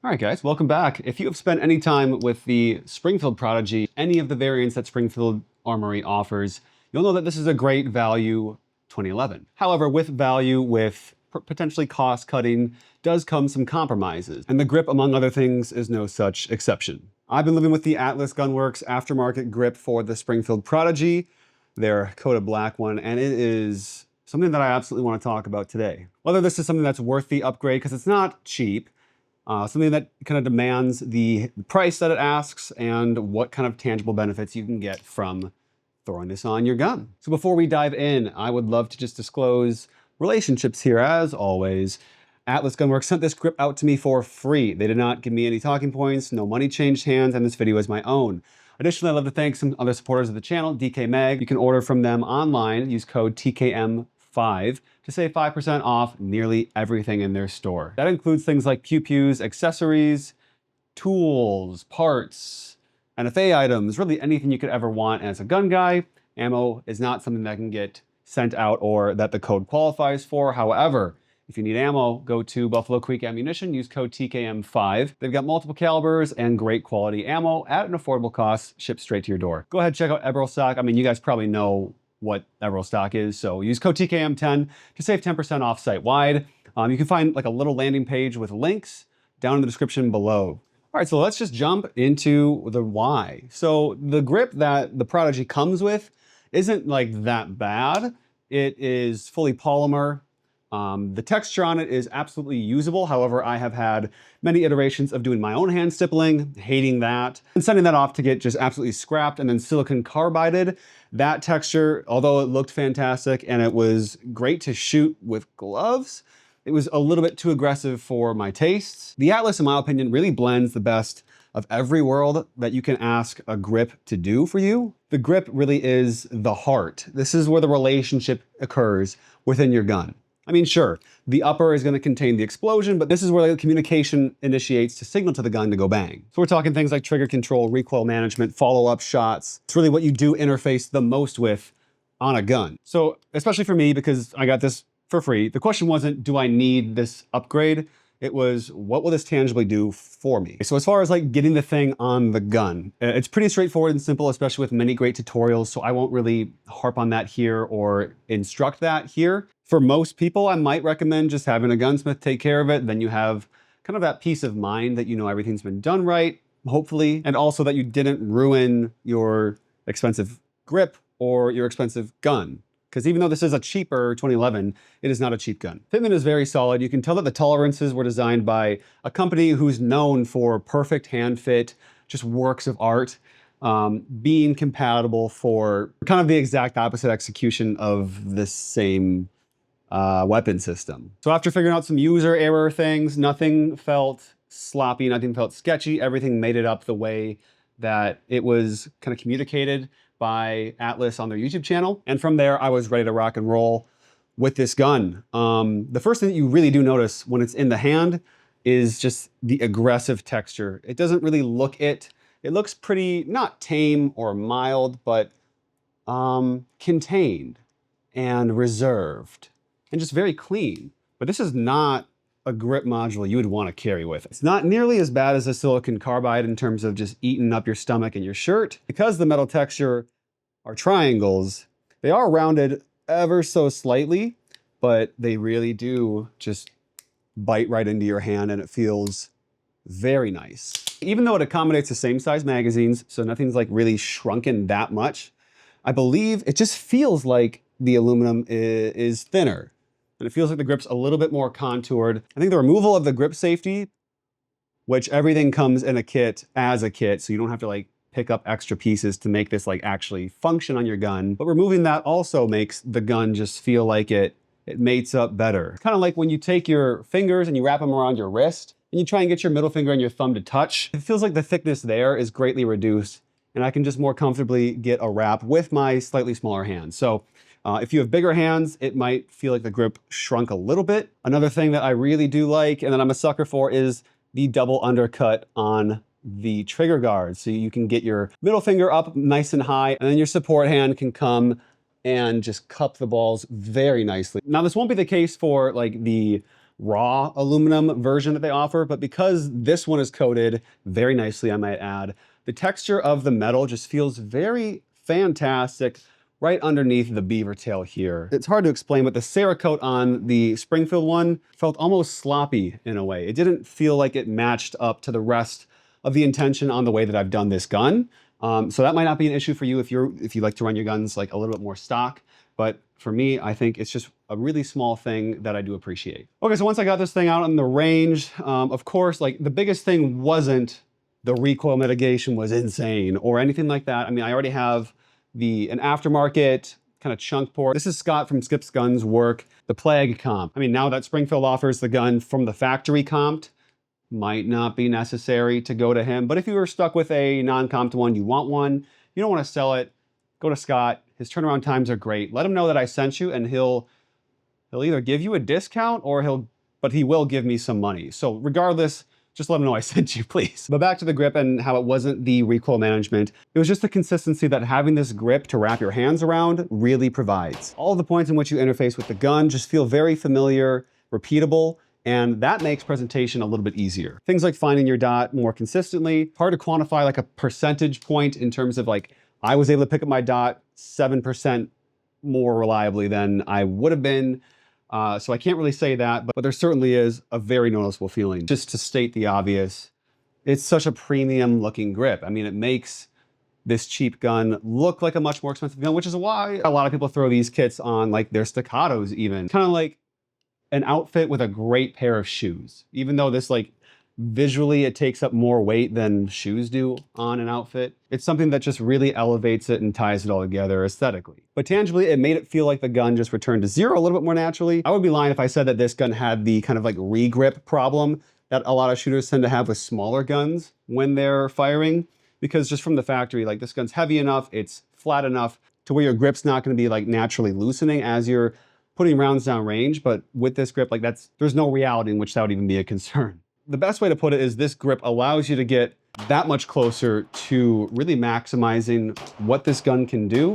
All right, guys, welcome back. If you have spent any time with the Springfield Prodigy, any of the variants that Springfield Armory offers, you'll know that this is a great value 2011. However, with value, with potentially cost cutting, does come some compromises. And the grip, among other things, is no such exception. I've been living with the Atlas Gunworks aftermarket grip for the Springfield Prodigy, their coated black one, and it is something that I absolutely want to talk about today. Whether this is something that's worth the upgrade, because it's not cheap, something that kind of demands the price that it asks and what kind of tangible benefits you can get from throwing this on your gun. So before we dive in, I would love to just disclose relationships here as always. Atlas Gunworks sent this grip out to me for free. They did not give me any talking points, no money changed hands, and this video is my own. Additionally, I'd love to thank some other supporters of the channel, DK Mag. You can order from them online, use code TKM5 to save 5% off nearly everything in their store. That includes things like pew-pews, accessories, tools, parts, NFA items, really anything you could ever want as a gun guy. Ammo is not something that can get sent out or that the code qualifies for. However, if you need ammo, go to Buffalo Creek Ammunition, use code TKM5. They've got multiple calibers and great quality ammo at an affordable cost, shipped straight to your door. Go ahead, check out Eberl stock. I mean, you guys probably know what Eberl stock is, so use code TKM10 to save 10% off site-wide. You can find like a little landing page with links down in the description below. All right, so let's just jump into the why. So the grip that the Prodigy comes with isn't like that bad. It is fully polymer. The texture on it is absolutely usable. However, I have had many iterations of doing my own hand stippling, hating that, and sending that off to get just absolutely scrapped and then silicon carbided. That texture, although it looked fantastic and it was great to shoot with gloves, it was a little bit too aggressive for my tastes. The Atlas, in my opinion, really blends the best of every world that you can ask a grip to do for you. The grip really is the heart. This is where the relationship occurs within your gun. I mean, sure, the upper is going to contain the explosion, but this is where the communication initiates to signal to the gun to go bang. So we're talking things like trigger control, recoil management, follow-up shots. It's really what you do interface the most with on a gun. So especially for me, because I got this for free, the question wasn't, do I need this upgrade? It was, what will this tangibly do for me? So as far as like getting the thing on the gun, it's pretty straightforward and simple, especially with many great tutorials. So I won't really harp on that here or instruct that here. For most people, I might recommend just having a gunsmith take care of it. Then you have kind of that peace of mind that you know everything's been done right, hopefully, and also that you didn't ruin your expensive grip or your expensive gun. Because even though this is a cheaper 2011, it is not a cheap gun. Fitment is very solid. You can tell that the tolerances were designed by a company who's known for perfect hand fit, just works of art, being compatible for kind of the exact opposite execution of the same weapon system. So after figuring out some user error things, nothing felt sloppy, nothing felt sketchy. Everything made it up the way that it was kind of communicated by Atlas on their YouTube channel. And from there, I was ready to rock and roll with this gun. The first thing that you really do notice when it's in the hand is just the aggressive texture. It doesn't really look it. It looks pretty, not tame or mild, but contained and reserved and just very clean. But this is not a grip module you would want to carry with. It's not nearly as bad as a silicon carbide in terms of just eating up your stomach and your shirt. Because the metal texture are triangles, they are rounded ever so slightly, but they really do just bite right into your hand and it feels very nice. Even though it accommodates the same size magazines, so nothing's like really shrunken that much, I believe it just feels like the aluminum is thinner. And it feels like the grip's a little bit more contoured. I think the removal of the grip safety, which everything comes in a kit as a kit, so you don't have to like pick up extra pieces to make this like actually function on your gun. But removing that also makes the gun just feel like it mates up better. Kind of like when you take your fingers and you wrap them around your wrist and you try and get your middle finger and your thumb to touch. It feels like the thickness there is greatly reduced and I can just more comfortably get a wrap with my slightly smaller hands. So if you have bigger hands, it might feel like the grip shrunk a little bit. Another thing that I really do like, and that I'm a sucker for, is the double undercut on the trigger guard. So you can get your middle finger up nice and high, and then your support hand can come and just cup the balls very nicely. Now, this won't be the case for like the raw aluminum version that they offer, but because this one is coated very nicely, I might add, the texture of the metal just feels very fantastic right underneath the beaver tail here. It's hard to explain, but the Cerakote on the Springfield one felt almost sloppy in a way. It didn't feel like it matched up to the rest of the intention on the way that I've done this gun. So that might not be an issue for you if you like to run your guns like a little bit more stock. But for me, I think it's just a really small thing that I do appreciate. Okay, so once I got this thing out on the range, of course, like the biggest thing wasn't the recoil mitigation was insane or anything like that. I mean, I already have an aftermarket kind of chunk port. This is Scott from Skip's Guns work, the Plague comp. I mean, now that Springfield offers the gun from the factory comped, might not be necessary to go to him. But if you were stuck with a non-comped one, you want one, you don't want to sell it, go to Scott. His turnaround times are great. Let him know that I sent you and he'll either give you a discount or he will give me some money. So regardless, just let him know I sent you, please. But back to the grip and how it wasn't the recoil management. It was just the consistency that having this grip to wrap your hands around really provides. All of the points in which you interface with the gun just feel very familiar, repeatable, and that makes presentation a little bit easier. Things like finding your dot more consistently, hard to quantify like a percentage point in terms of like, I was able to pick up my dot 7% more reliably than I would have been. So I can't really say that, but there certainly is a very noticeable feeling. Just to state the obvious, it's such a premium looking grip. I mean, it makes this cheap gun look like a much more expensive gun, which is why a lot of people throw these kits on like their staccatos even. Kind of like an outfit with a great pair of shoes. Even though this like visually it takes up more weight than shoes do on an outfit. It's something that just really elevates it and ties it all together aesthetically. But tangibly, it made it feel like the gun just returned to zero a little bit more naturally. I would be lying if I said that this gun had the kind of like re-grip problem that a lot of shooters tend to have with smaller guns when they're firing, because just from the factory, like this gun's heavy enough, it's flat enough to where your grip's not gonna be like naturally loosening as you're putting rounds down range. But with this grip, like there's no reality in which that would even be a concern. The best way to put it is this grip allows you to get that much closer to really maximizing what this gun can do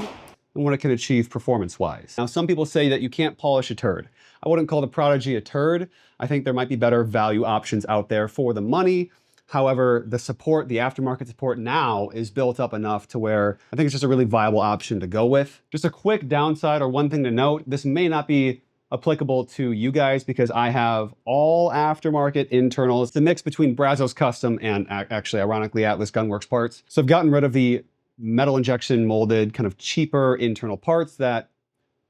and what it can achieve performance-wise. Now, some people say that you can't polish a turd. I wouldn't call the Prodigy a turd. I think there might be better value options out there for the money. However, the support, the aftermarket support now is built up enough to where I think it's just a really viable option to go with. Just a quick downside or one thing to note, this may not be applicable to you guys because I have all aftermarket internals. It's a mix between Brazos Custom and actually, ironically, Atlas Gunworks parts. So I've gotten rid of the metal injection molded kind of cheaper internal parts that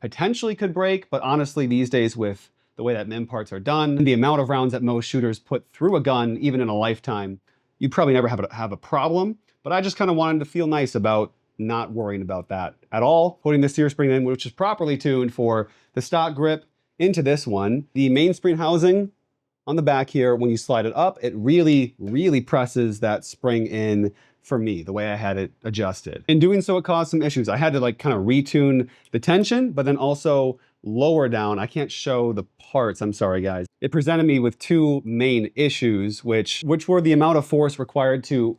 potentially could break, but honestly, these days with the way that MIM parts are done, and the amount of rounds that most shooters put through a gun, even in a lifetime, you'd probably never have a problem. But I just kind of wanted to feel nice about not worrying about that at all. Putting the steer spring in, which is properly tuned for the stock grip, into this one. The mainspring housing on the back here, when you slide it up, it really, really presses that spring in for me, the way I had it adjusted. In doing so, it caused some issues. I had to like kind of retune the tension, but then also lower down. I can't show the parts, I'm sorry guys. It presented me with two main issues, which were the amount of force required to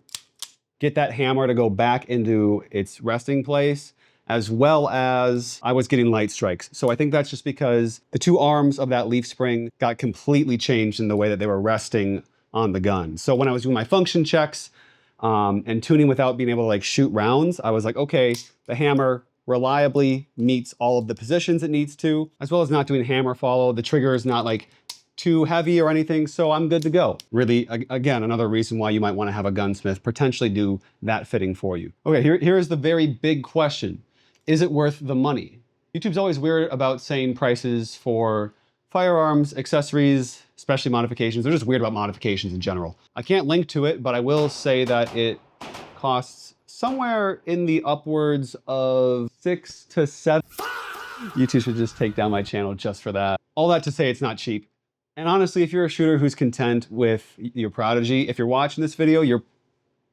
get that hammer to go back into its resting place, as well as I was getting light strikes. So I think that's just because the two arms of that leaf spring got completely changed in the way that they were resting on the gun. So when I was doing my function checks and tuning without being able to like shoot rounds, I was like, okay, the hammer reliably meets all of the positions it needs to, as well as not doing hammer follow. The trigger is not like too heavy or anything, so I'm good to go. Really, again, another reason why you might want to have a gunsmith potentially do that fitting for you. Okay, here's the very big question. Is it worth the money? YouTube's always weird about saying prices for firearms, accessories, especially modifications. They're just weird about modifications in general. I can't link to it, but I will say that it costs somewhere in the upwards of 6 to 7. YouTube should just take down my channel just for that. All that to say it's not cheap. And honestly, if you're a shooter who's content with your Prodigy, if you're watching this video,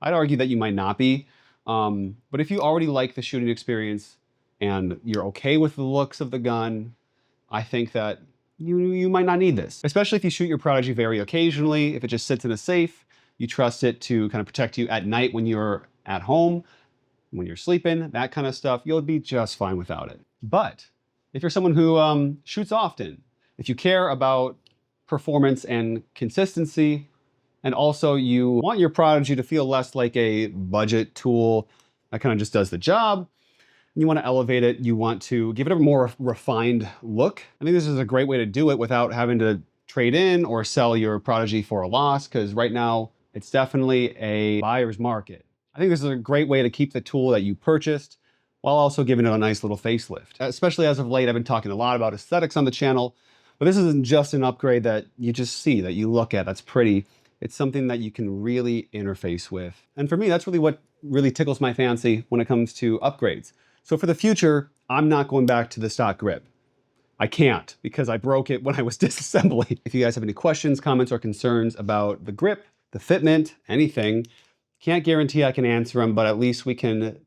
I'd argue that you might not be. But if you already like the shooting experience and you're okay with the looks of the gun, I think that you might not need this. Especially if you shoot your Prodigy very occasionally, if it just sits in a safe, you trust it to kind of protect you at night when you're at home, when you're sleeping, that kind of stuff, you'll be just fine without it. But if you're someone who shoots often, if you care about performance and consistency. And also you want your Prodigy to feel less like a budget tool that kind of just does the job. You want to elevate it. You want to give it a more refined look. I think this is a great way to do it without having to trade in or sell your Prodigy for a loss, because right now it's definitely a buyer's market. I think this is a great way to keep the tool that you purchased while also giving it a nice little facelift. Especially as of late, I've been talking a lot about aesthetics on the channel, but this isn't just an upgrade that you just see, that you look at, that's pretty. It's something that you can really interface with. And for me, that's really what really tickles my fancy when it comes to upgrades. So for the future, I'm not going back to the stock grip. I can't, because I broke it when I was disassembling. If you guys have any questions, comments, or concerns about the grip, the fitment, anything, can't guarantee I can answer them, but at least we can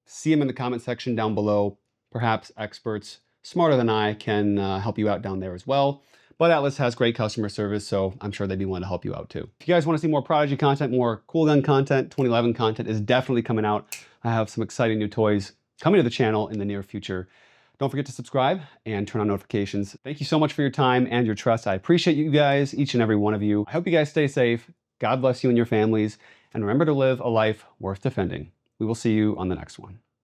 see them in the comment section down below. Perhaps experts smarter than I can help you out down there as well. But Atlas has great customer service, so I'm sure they'd be willing to help you out too. If you guys want to see more Prodigy content, more cool gun content, 2011 content is definitely coming out. I have some exciting new toys coming to the channel in the near future. Don't forget to subscribe and turn on notifications. Thank you so much for your time and your trust. I appreciate you guys, each and every one of you. I hope you guys stay safe. God bless you and your families. And remember to live a life worth defending. We will see you on the next one.